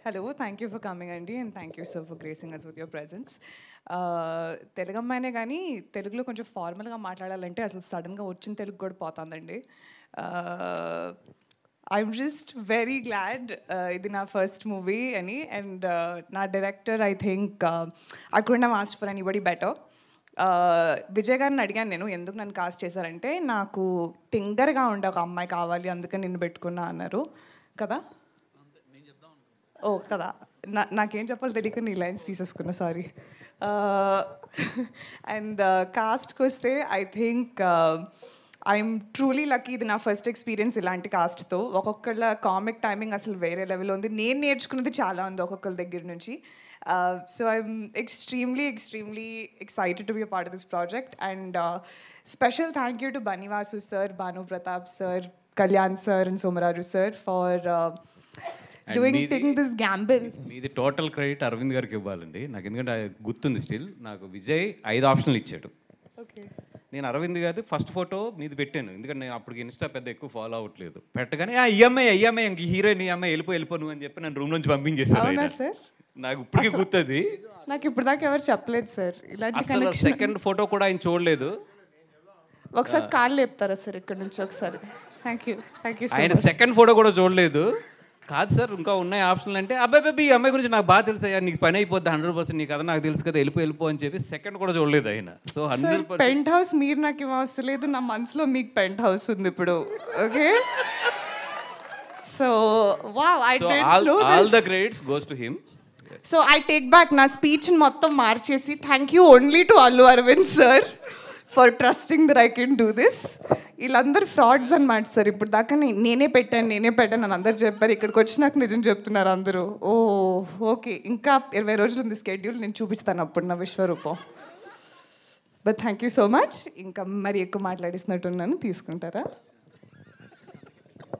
Hello, thank you for coming, Andy, and thank you, sir, for gracing us with your presence. Telugu అమ్మాయినే కానీ తెలుగులో కొంచెం ఫార్మల్గా మాట్లాడాలంటే అసలు సడన్గా వచ్చిన తెలుగు కూడా పోతుందండి. ఐఎమ్ జస్ట్ వెరీ గ్లాడ్ ఇది నా ఫస్ట్ మూవీ అని. అండ్ నా director I think I couldn't have asked for anybody better. Vijay గారిని అడిగాను నేను ఎందుకు నన్ను కాస్ట్ చేశారంటే నాకు టింగర్గా ఉండే ఒక అమ్మాయి కావాలి అందుకని నిన్ను పెట్టుకున్నా అన్నారు కదా. ఓ కదా, నాకేం చెప్పాలో తెలియక నీ లైన్స్ తీసేసుకున్నా, సారీ. అండ్ కాస్ట్కి వస్తే I think I'm truly lucky. ఇది నా ఫస్ట్ ఎక్స్పీరియన్స్ ఇలాంటి కాస్ట్తో. ఒక్కొక్కళ్ళ కామిక్ టైమింగ్ అసలు వేరే లెవెల్లో ఉంది. నేను నేర్చుకున్నది చాలా ఉంది ఒక్కొక్కరి దగ్గర నుంచి. So I'm extremely excited to be a part of this project. And special thank you to Banivasu sir, Bhanu Pratap sir, Kalyan sir and Somaraju sir for taking this gamble. మీది టోటల్ క్రెడిట్ అరవింద్ గారికి ఇవ్వాలండి నాకు, ఎందుకంటే గుర్తుంది స్టిల్. నాకు విజయ్ 5 ఆప్షన్లు ఇచ్చాడు. నేను అరవింద్ గారి ఫస్ట్ ఫోటో మీది పెట్టాను, ఎందుకంటే నేను అప్పటికి ఇన్స్టా పెద్ద ఎక్కువ ఫాలో అవ్వట్లేదు. పెట్టగానే ఈఎంఐ ఇంక హీరోయిన్ ఈఎంఐ వెళ్ళిపో నువ్వు అని చెప్పి నన్ను రూమ్ నుంచి పంపించేశాను. నాకు ఇప్పటికీ గుర్తుంది. నాకు ఇప్పుడు దాకా ఎవరు చెప్పలేదు సార్ ఇలాంటి. అసలు సెకండ్ ఫోటో కూడా ఆయన చూడలేదు. ఒకసారి కాళ్ళు లేపుతారా సార్ ఇక్కడ నుంచి ఒకసారి? Thank you. ఆయన సెకండ్ ఫోటో కూడా చూడలేదు. కాదు సార్ ఇంకా ఉన్నాయి ఆప్షన్లు అంటే, అబ్బాయి ఈ అమ్మాయి గురించి నాకు బాగా తెలుసు అయ్యా, నీకు పని అయిపోద్ది 100%, నీకు కదా నాకు తెలుసు కదా, వెళ్ళిపో అని చెప్పి సెకండ్ కూడా చూడలేదు ఆయన. సో 100% పెంట్ హౌస్ మీరు నాకు ఇవ్వవసరం లేదు, నా మనసులో మీకు పెంట్ హౌస్ ఉంది ఇప్పుడు. Okay, so wow, I did know this. All the credits goes to him. So I take back నా స్పీచ్ మొత్తం మార్చేసి thank you only to Allu Aravind sir for trusting that I can do this. వీళ్ళందరూ frauds అనమాట సార్. ఇప్పుడు దాకా నేనే పెట్టాను అని అందరు చెప్పారు. ఇక్కడికి వచ్చి నాకు నిజం చెప్తున్నారు అందరూ. ఓకే, ఇంకా 20 రోజులు ఉంది స్కెడ్యూల్, నేను చూపిస్తాను అప్పుడు నా విశ్వరూపం. But thank you so much. ఇంకా మరి ఎక్కువ మాట్లాడిస్తున్నట్టున్నాను, తీసుకుంటారా?